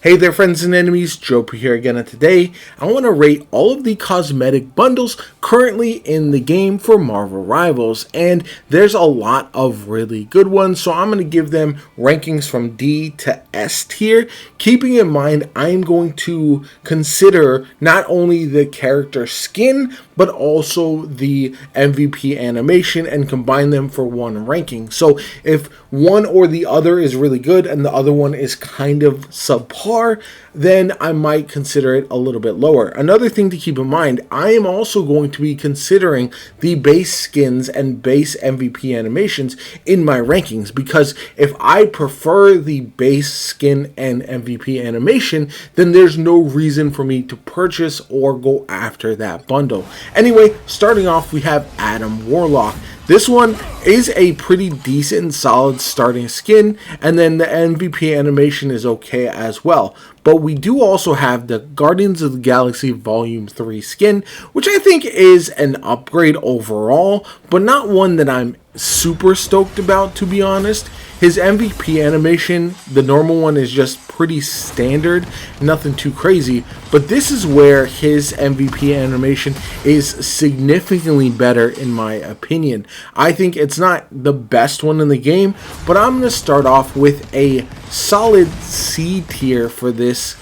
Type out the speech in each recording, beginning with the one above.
Hey there friends and enemies, JoPaWrites here again, and today I want to rate all of the cosmetic bundles currently in the game for Marvel Rivals, and there's a lot of really good ones, so I'm going to give them rankings from D to S tier, keeping in mind I'm going to consider not only the character skin, but also the MVP animation and combine them for one ranking. So if one or the other is really good and the other one is kind of subpar, then I might consider it a little bit lower. Another thing to keep in mind, I am also going to be considering the base skins and base MVP animations in my rankings, because if I prefer the base skin and MVP animation, then there's no reason for me to purchase or go after that bundle. Anyway, starting off, we have Adam Warlock. This one is a pretty decent, solid starting skin, and then the MVP animation is okay as well. But we do also have the Guardians of the Galaxy Volume 3 skin, which I think is an upgrade overall, but not one that I'm super stoked about, to be honest. His MVP animation, the normal one, is just pretty standard, nothing too crazy, but this is where his MVP animation is significantly better in my opinion. I think it's not the best one in the game, but I'm going to start off with a solid C tier for this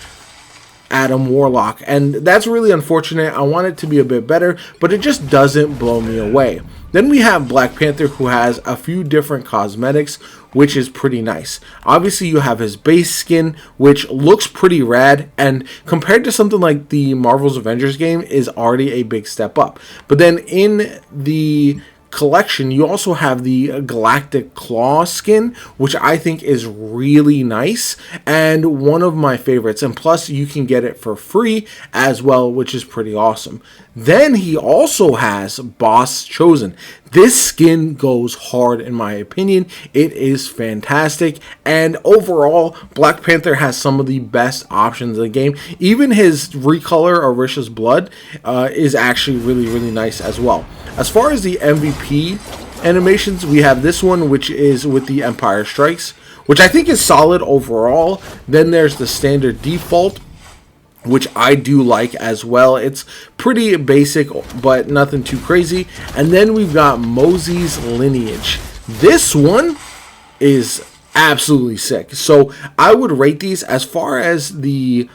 Adam Warlock, and that's really unfortunate. I want it to be a bit better, but it just doesn't blow me away. Then we have Black Panther, who has a few different cosmetics, which is pretty nice. Obviously, you have his base skin, which looks pretty rad, and compared to something like the Marvel's Avengers game, is already a big step up. But then in the collection, you also have the Galactic Claw skin, which I think is really nice and one of my favorites, and plus you can get it for free as well, which is pretty awesome. Then he also has Boss Chosen. This skin goes hard in my opinion. It is fantastic, and overall Black Panther has some of the best options in the game. Even his recolor Orisha's Blood is actually really nice as well. As far as the MVP animations, we have this one, which is with the Empire Strikes, which I think is solid overall. Then there's the standard default, which I do like as well. It's pretty basic, but nothing too crazy. And then we've got Mosey's Lineage. This one is absolutely sick. So I would rate these, as far as the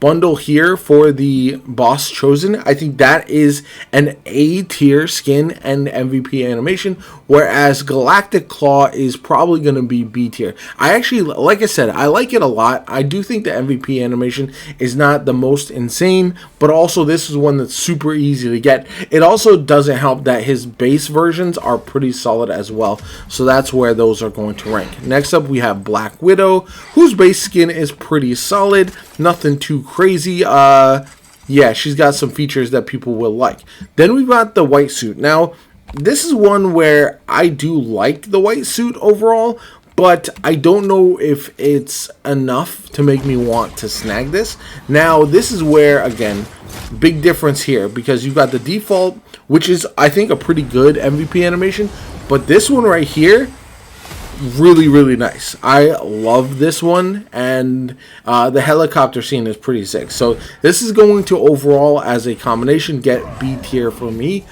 bundle here for the Boss Chosen, I think that is an A tier skin and MVP animation, whereas Galactic Claw is probably going to be B tier. I actually, like I said, I like it a lot. I do think the MVP animation is not the most insane, but also this is one that's super easy to get. It also doesn't help that his base versions are pretty solid as well, so that's where those are going to rank. Next up, we have Black Widow, whose base skin is pretty solid, nothing too crazy. Yeah, she's got some features that people will like. Then we've got the white suit. Now, this is one where I do like the white suit overall, but I don't know if it's enough to make me want to snag this. Now, this is where, again, big difference here, because you've got the default, which is, I think, a pretty good MVP animation, but this one right here, really nice. I love this one, and the helicopter scene is pretty sick. So this is going to overall, as a combination, get B tier for me.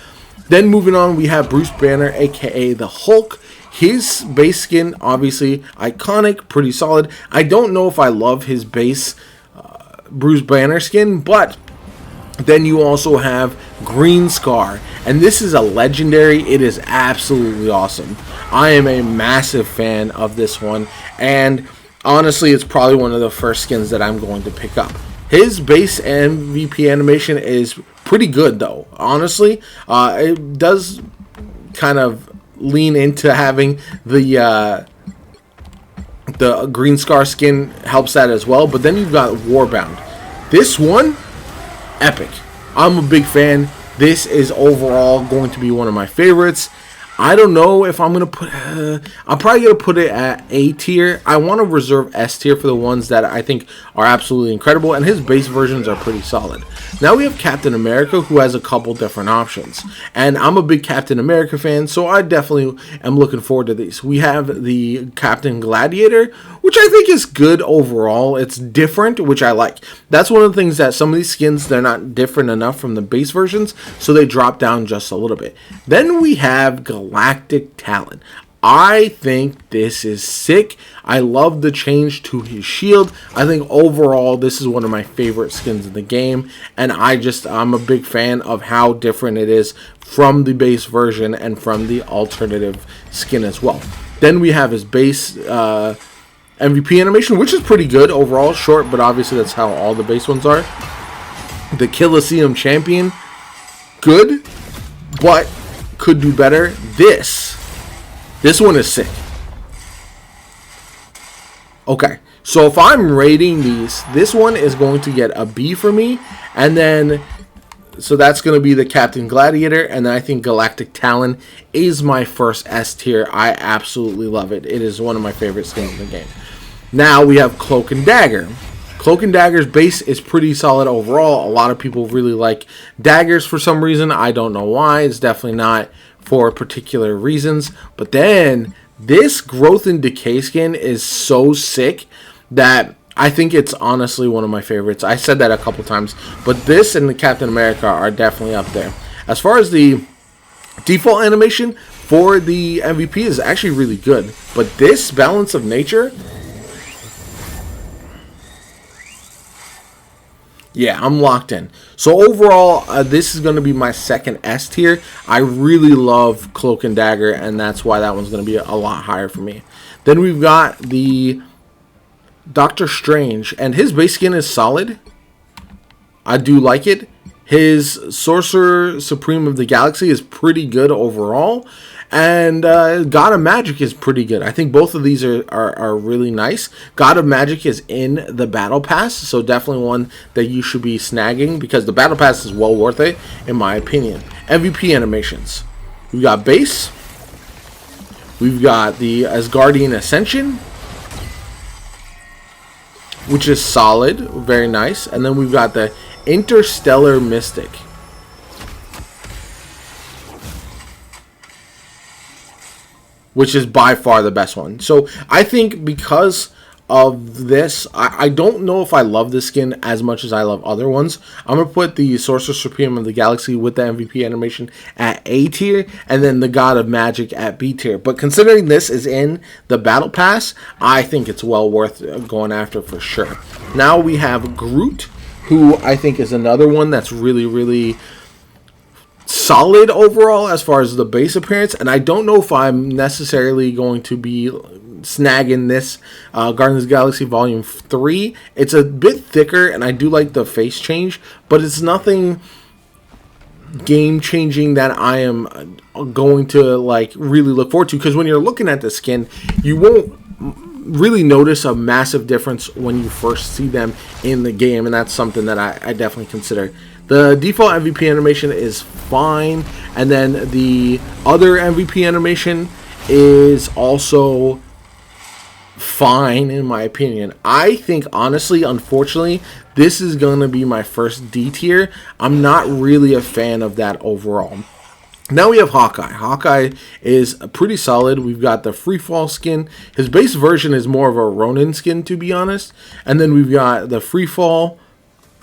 Then moving on, we have Bruce Banner, aka the Hulk. His base skin, obviously iconic, pretty solid. I don't know if I love his base Bruce Banner skin, but then you also have Green Scar, and this is a legendary. It is absolutely awesome. I am a massive fan of this one, and honestly, it's probably one of the first skins that I'm going to pick up. His base MVP animation is pretty good, though. Honestly, it does kind of lean into having the Green Scar skin helps that as well. But then you've got Warbound. This one, epic. I'm a big fan. This is overall going to be one of my favorites. I don't know if I'm going to put... I'm probably going to put it at A tier. I want to reserve S tier for the ones that I think are absolutely incredible, and his base versions are pretty solid. Now we have Captain America, who has a couple different options. And I'm a big Captain America fan, so I definitely am looking forward to these. We have the Captain Gladiator, which I think is good overall. It's different, which I like. That's one of the things that some of these skins, they're not different enough from the base versions, so they drop down just a little bit. Then we have Galactic Talon. I think this is sick. I love the change to his shield. I think overall this is one of my favorite skins in the game, and I'm a big fan of how different it is from the base version and from the alternative skin as well. Then we have his base MVP animation, which is pretty good overall. Short, but obviously that's how all the base ones are. The Colosseum Champion, good, but could do better. This one is sick. Okay, so if I'm rating these, this one is going to get a B for me, and then so that's going to be the Captain Gladiator, and then I think Galactic Talon is my first S tier. I absolutely love it. It is one of my favorite skins in the game. Now we have Cloak and Dagger. Cloak and Dagger's base is pretty solid overall. A lot of people really like daggers for some reason. I don't know why. It's definitely not for particular reasons. But then this Growth and Decay skin is so sick that I think it's honestly one of my favorites. I said that a couple times, but this and the Captain America are definitely up there. As far as the default animation for the MVP is actually really good, but this Balance of Nature, yeah, I'm locked in. So overall, this is going to be my second S tier. I really love Cloak and Dagger, and that's why that one's going to be a lot higher for me. Then we've got the Doctor Strange, and his base skin is solid. I do like it. His Sorcerer Supreme of the Galaxy is pretty good overall. And God of Magik is pretty good. I think both of these are really nice. God of Magik is in the Battle Pass, so definitely one that you should be snagging because the Battle Pass is well worth it, in my opinion. MVP animations. We've got Base. We've got the Asgardian Ascension, which is solid, very nice. And then we've got the Interstellar Mystic, which is by far the best one. So I think because of this, I don't know if I love this skin as much as I love other ones. I'm going to put the Sorcerer Supreme of the Galaxy with the MVP animation at A tier, and then the God of Magik at B tier. But considering this is in the Battle Pass, I think it's well worth going after for sure. Now we have Groot, who I think is another one that's really, really solid overall as far as the base appearance, and I don't know if I'm necessarily going to be snagging this Guardians of the Galaxy Volume 3. It's a bit thicker, and I do like the face change, but it's nothing game-changing that I am going to like really look forward to, because when you're looking at the skin, you won't really notice a massive difference when you first see them in the game, and that's something that I definitely consider. The default MVP animation is fine, and then the other MVP animation is also fine in my opinion. I think honestly, unfortunately, this is going to be my first D tier. I'm not really a fan of that overall. Now we have Hawkeye. Hawkeye is pretty solid. We've got the Freefall skin. His base version is more of a Ronin skin, to be honest. And then we've got the Freefall,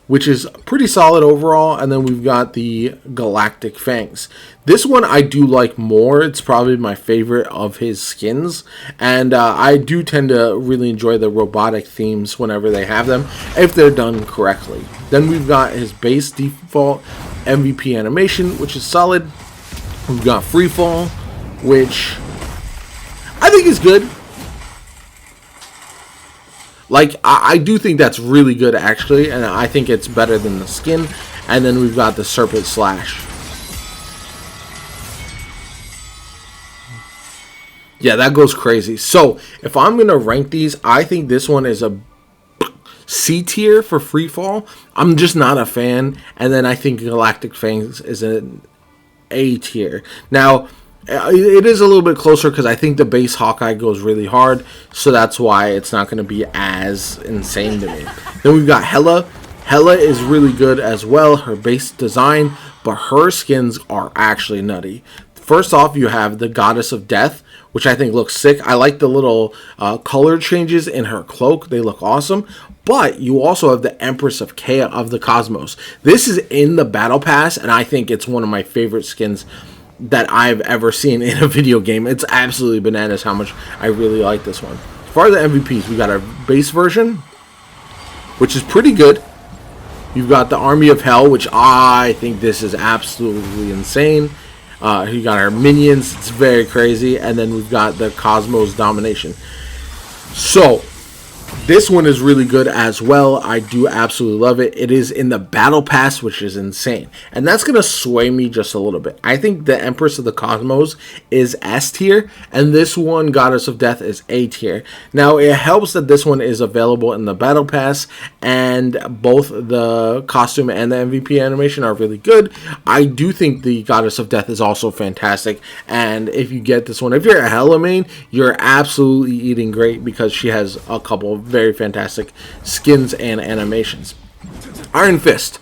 which is pretty solid overall, and then we've got the Galactic Fangs. This one I do like more. It's probably my favorite of his skins, and I do tend to really enjoy the robotic themes whenever they have them, if they're done correctly. Then we've got his base default MVP animation, which is solid. We've got Freefall, which I think is good. Like, I do think that's really good, actually, and I think it's better than the skin. And then we've got the Serpent Slash. Yeah, that goes crazy. So, if I'm going to rank these, I think this one is a C tier for Freefall. I'm just not a fan. And then I think Galactic Fangs is an A tier. Now, it is a little bit closer because I think the base Hawkeye goes really hard, so that's why it's not going to be as insane to me. Then we've got Hela. Hela is really good as well, her base design, but her skins are actually nutty. First off, you have the Goddess of Death, which I think looks sick. I like the little color changes in her cloak. They look awesome. But you also have the Empress of Chaos of the Cosmos. This is in the Battle Pass, and I think it's one of my favorite skins that I've ever seen in a video game. It's absolutely bananas how much I really like this one. As far as the MVPs, we got our base version, which is pretty good. You've got the Army of Hell, which I think this is absolutely insane. You got our minions, it's very crazy. And then we've got the Cosmos Domination. So, this one is really good as well. I do absolutely love it. It is in the Battle Pass, which is insane. And that's going to sway me just a little bit. I think the Empress of the Cosmos is S tier, and this one, Goddess of Death, is A tier. Now, it helps that this one is available in the Battle Pass, and both the costume and the MVP animation are really good. I do think the Goddess of Death is also fantastic, and if you get this one, if you're a Hela main, you're absolutely eating great because she has a couple of very fantastic skins and animations. Iron Fist.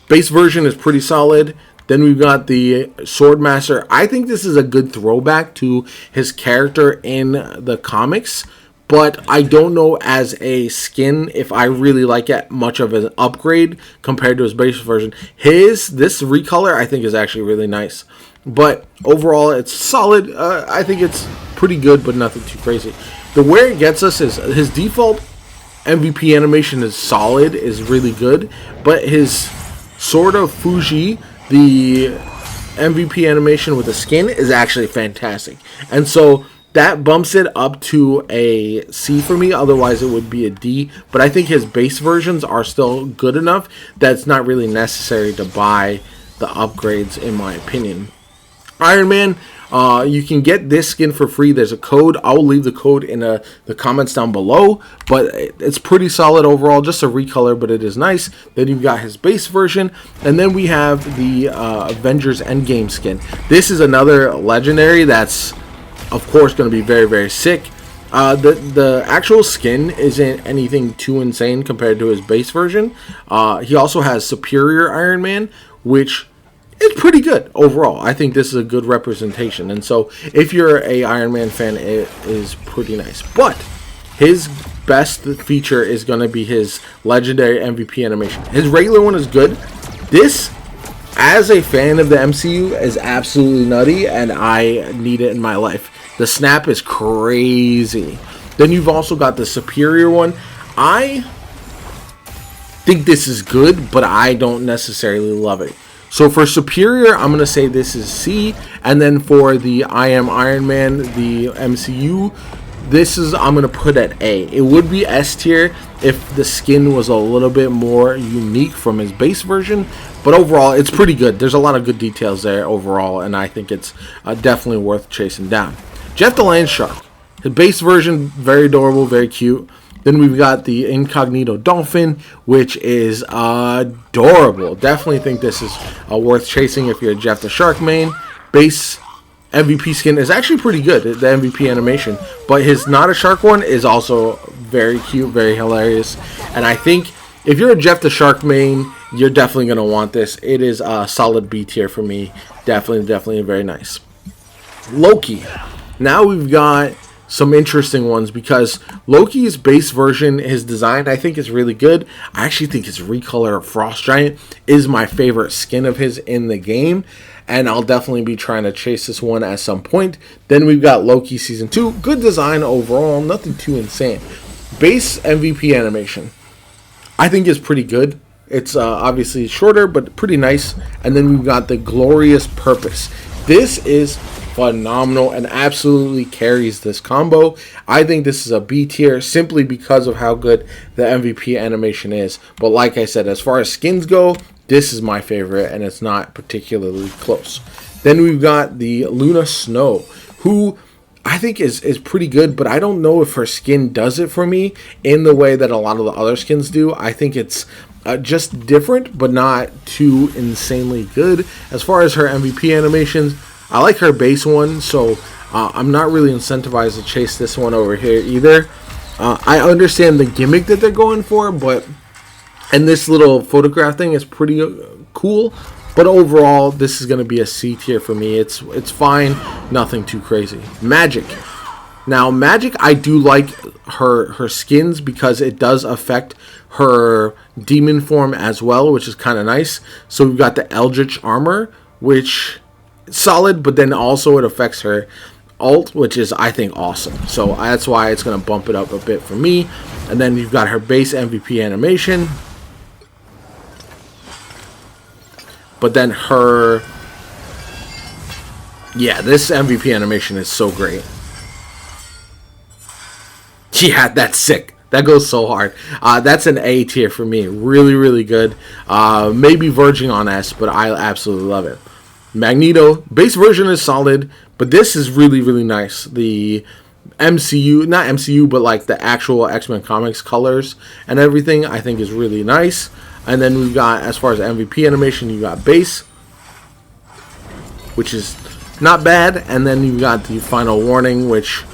Base version is pretty solid. Then we've got the Swordmaster. I think this is a good throwback to his character in the comics, but I don't know as a skin if I really like it much of an upgrade compared to his base version. This recolor I think is actually really nice. But overall it's solid. I think it's pretty good, but nothing too crazy. Where it gets us is his default MVP animation is solid, is really good, but his Sword of Fuji, the MVP animation with the skin, is actually fantastic. And so that bumps it up to a C for me, otherwise it would be a D. But I think his base versions are still good enough that it's not really necessary to buy the upgrades, in my opinion. Iron Man. You can get this skin for free. There's a code. I'll leave the code in the comments down below. But it's pretty solid overall. Just a recolor, but it is nice. Then you've got his base version. And then we have the Avengers Endgame skin. This is another legendary that's, of course, going to be very, very sick. The actual skin isn't anything too insane compared to his base version. He also has Superior Iron Man, which... it's pretty good overall. I think this is a good representation. And so if you're a Iron Man fan, it is pretty nice. But his best feature is going to be his legendary MVP animation. His regular one is good. This, as a fan of the MCU, is absolutely nutty, and I need it in my life. The snap is crazy. Then you've also got the Superior one. I think this is good, but I don't necessarily love it. So for Superior, I'm going to say this is C. And then for the I Am Iron Man, the MCU, I'm going to put at A. It would be S tier if the skin was a little bit more unique from his base version. But overall, it's pretty good. There's a lot of good details there overall, and I think it's definitely worth chasing down. Jeff the Land Shark. His base version, very adorable, very cute. Then we've got the Incognito Dolphin, which is adorable. Definitely think this is worth chasing if you're a Jeff the Shark main. Base MVP skin is actually pretty good, the MVP animation. But his Not a Shark one is also very cute, very hilarious. And I think if you're a Jeff the Shark main, you're definitely going to want this. It is a solid B tier for me. Definitely very nice. Loki. Now we've got some interesting ones because Loki's base version, his design, I think is really good. I actually think his recolor of Frost Giant is my favorite skin of his in the game, and I'll definitely be trying to chase this one at some point. Then we've got Loki Season 2. Good design overall, nothing too insane. Base MVP animation, I think is pretty good. It's obviously shorter, but pretty nice. And then we've got the Glorious Purpose. This is phenomenal and absolutely carries this combo. I think this is a B tier simply because of how good the MVP animation is. But like I said, as far as skins go, this is my favorite, and it's not particularly close. Then we've got the Luna Snow, who I think is pretty good, but I don't know if her skin does it for me in the way that a lot of the other skins do. I think it's just different, but not too insanely good. As far as her MVP animations, I like her base one, so I'm not really incentivized to chase this one over here either. I understand the gimmick that they're going for, but and this little photograph thing is pretty cool, But overall, this is going to be a C tier for me. It's fine, nothing too crazy. Magik. Now, Magik, I do like her skins because it does affect her demon form as well, which is kind of nice. So we've got the Eldritch armor, which is solid, but then also it affects her alt, which is, I think, awesome. So that's why it's going to bump it up a bit for me. And then you've got her base MVP animation. But then her... yeah, this MVP animation is so great. Yeah, that's sick. That goes so hard. That's an A tier for me. Really, really good. Maybe verging on S, but I absolutely love it. Magneto, base version is solid, but this is really, really nice. The MCU, not MCU, but like the actual X-Men comics colors and everything, I think is really nice. And then we've got, as far as MVP animation, you got base, which is not bad. And then you've got the final warning, which...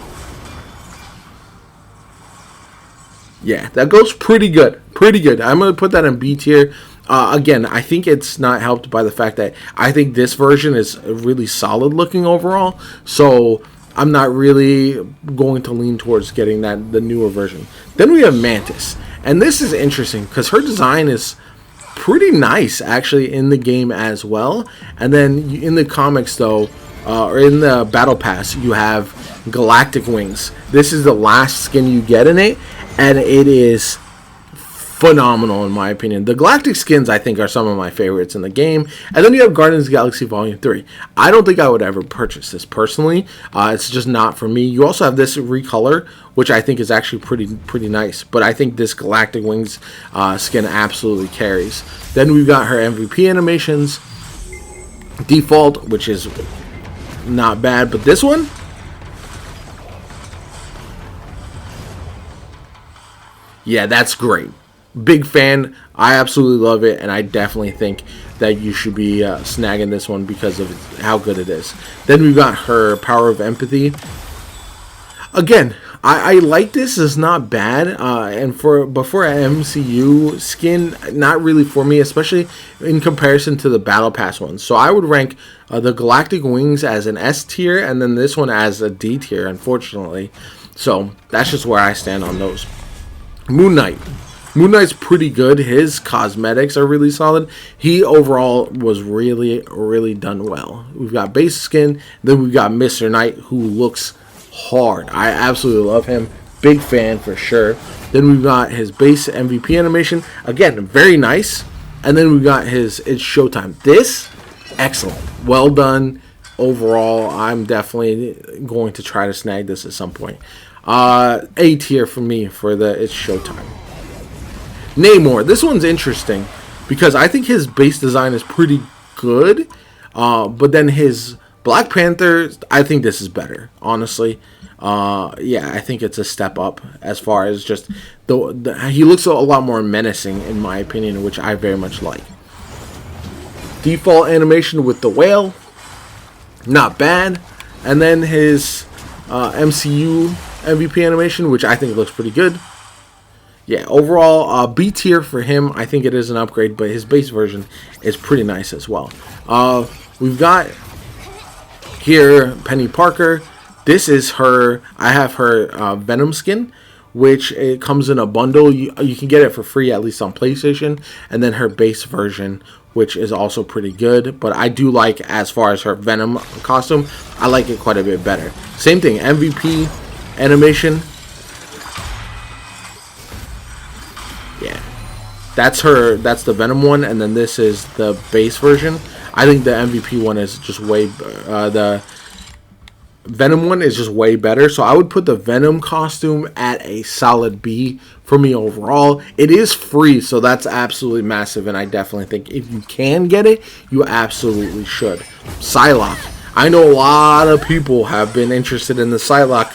yeah, that goes pretty good. Pretty good. I'm going to put that in B tier. Again, I think it's not helped by the fact that I think this version is really solid looking overall. So I'm not really going to lean towards getting the newer version. Then we have Mantis. And this is interesting because her design is pretty nice actually in the game as well. And then in the comics though, or in the Battle Pass, you have Galactic Wings. This is the last skin you get in it. And it is phenomenal in my opinion. The Galactic skins I think are some of my favorites in the game. And then you have Guardians of the Galaxy Volume 3. I don't think I would ever purchase this personally. It's just not for me. You also have this recolor, which I think is actually pretty nice. But I think this Galactic Wings skin absolutely carries. Then we've got her MVP animations. Default, which is not bad. But this one... yeah, that's great. Big fan. I absolutely love it, and I definitely think that you should be snagging this one because of how good it is. Then we've got her Power of Empathy. Again, I like this. It's not bad. And for an MCU skin, not really for me, especially in comparison to the Battle Pass ones. So I would rank the Galactic Wings as an S tier, and then this one as a D tier, unfortunately. So that's just where I stand on those. Moon Knight. Moon Knight's pretty good. His cosmetics are really solid. He overall was really, really done well. We've got base skin. Then we've got Mr. Knight, who looks hard. I absolutely love him. Big fan for sure. Then we've got his base MVP animation. Again, very nice. And then we've got his It's Showtime. This, excellent. Well done. Overall, I'm definitely going to try to snag this at some point. A tier for me for the It's Showtime. Namor. This one's interesting because I think his base design is pretty good. But then his Black Panther, I think this is better, honestly. Yeah, I think it's a step up as far as just he looks a lot more menacing in my opinion, which I very much like. Default animation with the whale, not bad. And then his MCU MVP animation, which I think looks pretty good. Yeah, overall, B tier for him. I think it is an upgrade, but his base version is pretty nice as well. We've got here Peni Parker. This is her. I have her Venom skin, which it comes in a bundle. You can get it for free, at least on PlayStation. And then her base version, which is also pretty good. But I do like, as far as her Venom costume, I like it quite a bit better. Same thing, MVP animation. Yeah, that's the Venom one, and then this is the base version. I think the MVP one is just way the Venom one is just way better. So I would put the Venom costume at a solid B for me overall. It is free, so that's absolutely massive, and I definitely think if you can get it, you absolutely should. Psylocke. I know a lot of people have been interested in the Psylocke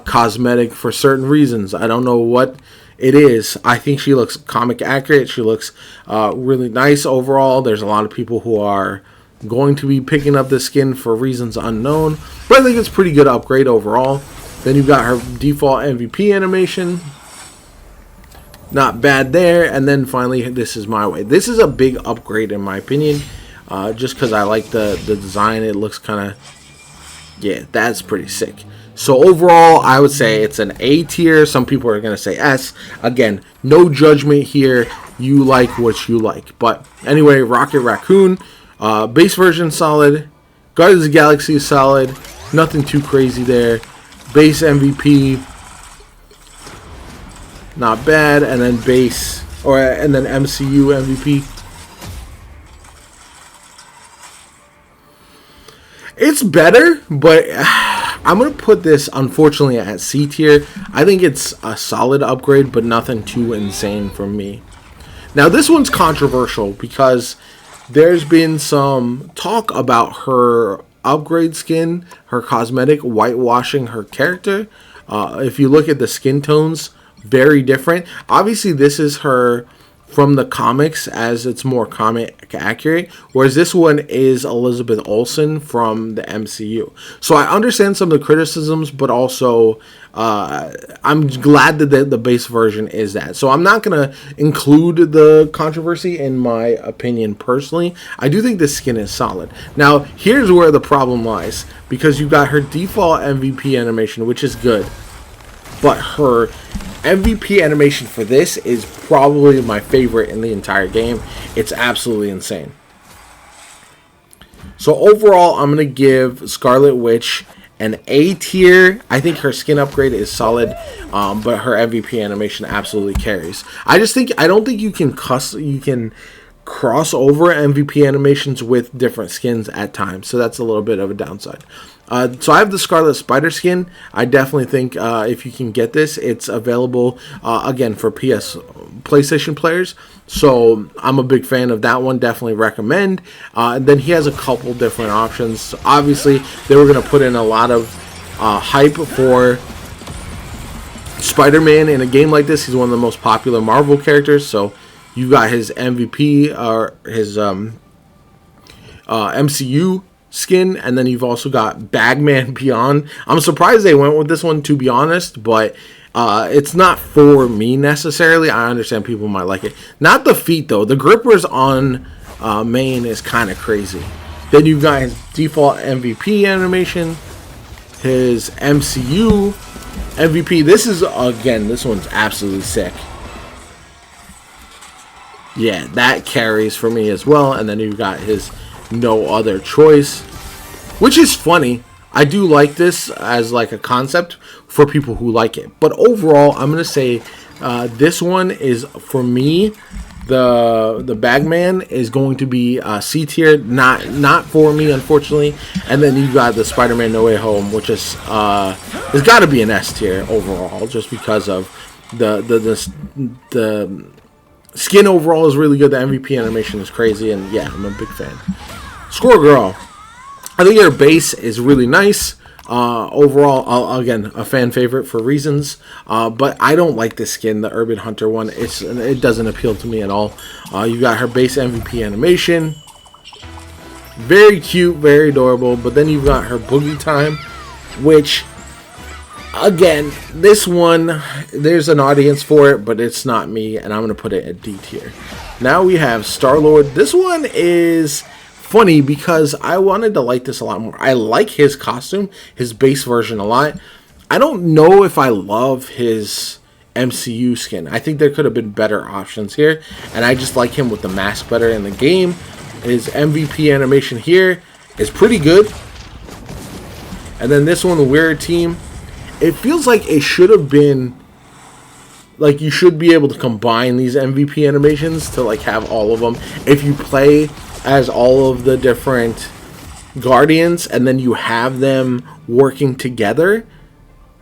cosmetic for certain reasons. I don't know what it is. I think she looks comic accurate. She looks really nice overall. There's a lot of people who are going to be picking up the skin for reasons unknown, but I think it's a pretty good upgrade overall. Then you've got her default MVP animation, not bad there. And then finally, this is my way. This is a big upgrade in my opinion. just because I like the design. It looks kind of, yeah, that's pretty sick. So overall, I would say it's an A tier. Some people are going to say S. Again, no judgment here. You like what you like. But anyway, Rocket Raccoon, base version solid. Guardians of the Galaxy is solid. Nothing too crazy there. Base MVP, not bad. And then and then MCU MVP. It's better, but I'm going to put this, unfortunately, at C tier. I think it's a solid upgrade, but nothing too insane for me. Now, this one's controversial because there's been some talk about her upgrade skin, her cosmetic, whitewashing her character. If you look at the skin tones, very different. Obviously, this is her from the comics, as it's more comic accurate, whereas this one is Elizabeth Olsen from the MCU. So I understand some of the criticisms, but also I'm glad that the base version is that. So I'm not going to include the controversy in my opinion personally. I do think this skin is solid. Now, here's where the problem lies, because you got her default MVP animation, which is good, but her MVP animation for this is probably my favorite in the entire game. It's absolutely insane. So overall, I'm going to give Scarlet Witch an A tier. I think her skin upgrade is solid, but her MVP animation absolutely carries. I don't think you can cross over MVP animations with different skins at times, so that's a little bit of a downside. So I have the Scarlet Spider skin. I definitely think if you can get this, it's available again for PlayStation players. So I'm a big fan of that one. Definitely recommend. And then he has a couple different options. Obviously, they were going to put in a lot of hype for Spider-Man in a game like this. He's one of the most popular Marvel characters. So you got his MVP or his MCU skin, and then you've also got Bagman Beyond. I'm surprised they went with this one, to be honest, but it's not for me necessarily. I understand people might like it. Not the feet though. The grippers on main is kind of crazy. Then you've got his default MVP animation, his MCU MVP. This one's absolutely sick. Yeah, that carries for me as well. And then you've got his No Other Choice, which is funny. I do like this as like a concept for people who like it. But overall, I'm going to say this one is, for me, the Bagman is going to be C tier. Not for me, unfortunately. And then you got the Spider-Man No Way Home, which is it's got to be an S tier overall, just because of the skin overall is really good. The MVP animation is crazy, and yeah, I'm a big fan. Squirrel Girl, I think her base is really nice. Overall, again, a fan favorite for reasons, but I don't like this skin, the Urban Hunter one. It doesn't appeal to me at all. You got her base MVP animation, very cute, very adorable. But then you've got her Boogie Time, which, again, this one, there's an audience for it, but it's not me, and I'm going to put it at D tier. Now we have Star-Lord. This one is funny because I wanted to like this a lot more. I like his costume, his base version, a lot. I don't know if I love his MCU skin. I think there could have been better options here, and I just like him with the mask better in the game. His MVP animation here is pretty good. And then this one, the Weird Team, it feels like it should have been, like, you should be able to combine these MVP animations to like have all of them. If you play as all of the different Guardians and then you have them working together,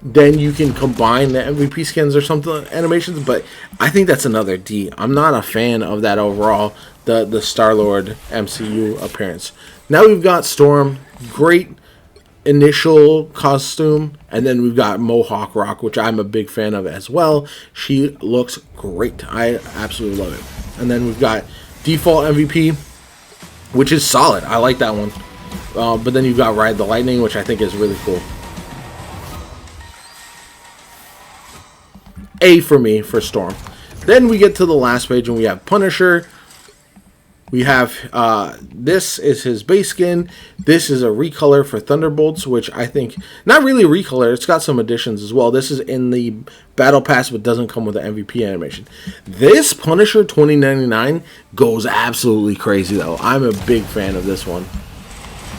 then you can combine the MVP skins or something, animations. But I think that's another D. I'm not a fan of that overall, the Star-Lord MCU appearance. Now we've got Storm, great initial costume, and then we've got Mohawk Rock, which I'm a big fan of as well. She looks great. I absolutely love it. And then we've got default MVP, which is solid. I like that one. But then you've got Ride the Lightning, which I think is really cool. A for me for Storm. Then we get to the last page and we have Punisher. We have, this is his base skin. This is a recolor for Thunderbolts, which I think, not really a recolor, it's got some additions as well. This is in the Battle Pass, but doesn't come with an MVP animation. This Punisher 2099 goes absolutely crazy, though. I'm a big fan of this one.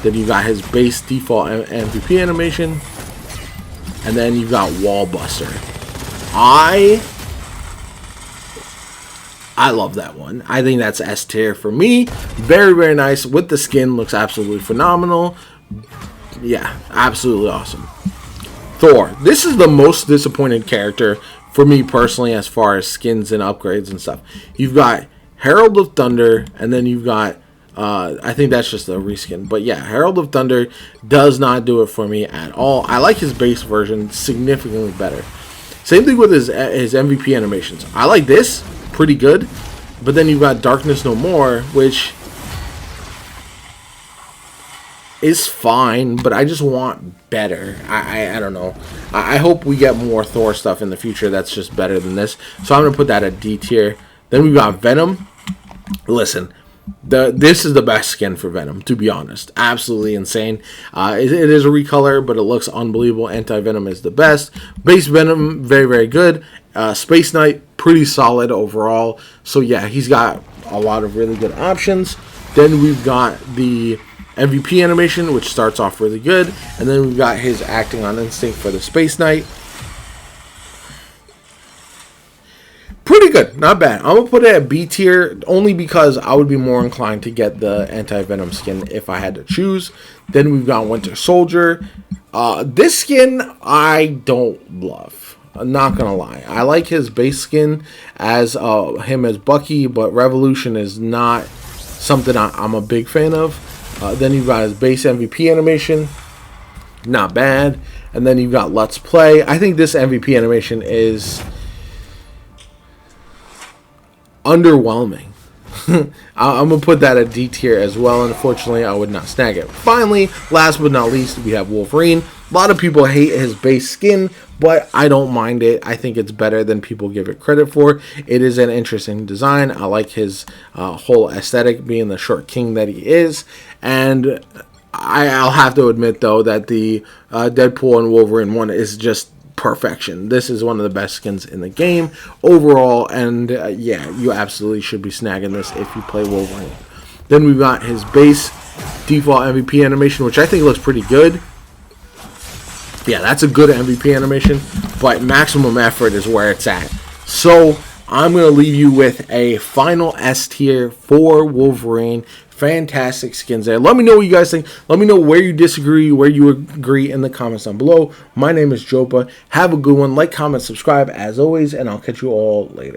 Then you got his base default MVP animation. And then you've got Wall Buster. I love that one. I think that's S tier for me. Very, very nice. With the skin, looks absolutely phenomenal. Yeah, absolutely awesome. Thor. This is the most disappointed character for me personally as far as skins and upgrades and stuff. You've got Herald of Thunder, and then you've got, I think that's just a reskin. But yeah, Herald of Thunder does not do it for me at all. I like his base version significantly better. Same thing with his MVP animations. I like this. Pretty good, but then you've got Darkness No More, which is fine, but I just want better. I don't know. I hope we get more Thor stuff in the future that's just better than this. So I'm gonna put that at D tier. Then we've got Venom. Listen, this is the best skin for Venom, to be honest. Absolutely insane. It is a recolor, but it looks unbelievable. Anti-Venom is the best. Base Venom, very, very good. Space Knight, pretty solid overall. So yeah, he's got a lot of really good options. Then we've got the MVP animation, which starts off really good. And then we've got his acting on instinct for the Space Knight. Pretty good, not bad. I'm gonna put it at B tier only because I would be more inclined to get the Anti-Venom skin if I had to choose. Then we've got Winter Soldier. This skin I don't love. I'm not gonna lie. I like his base skin as him as Bucky, but Revolution is not something I'm a big fan of. Then you've got his base MVP animation, not bad. And then you've got Let's Play. I think this MVP animation is underwhelming. I'm gonna put that at D tier as well. Unfortunately, I would not snag it. Finally, last but not least, we have Wolverine. A lot of people hate his base skin, but I don't mind it. I think it's better than people give it credit for. It is an interesting design. I like his whole aesthetic, being the short king that he is. And I'll have to admit, though, that the Deadpool and Wolverine one is just perfection. This is one of the best skins in the game overall, and yeah, you absolutely should be snagging this if you play Wolverine. Then we've got his base default MVP animation, which I think looks pretty good. Yeah, that's a good MVP animation, but maximum effort is where it's at. So I'm going to leave you with a final S tier for Wolverine. Fantastic skins there. Let me know what you guys think. Let me know where you disagree, where you agree in the comments down below. My name is Jopa. Have a good one. Like, comment, subscribe as always, and I'll catch you all later.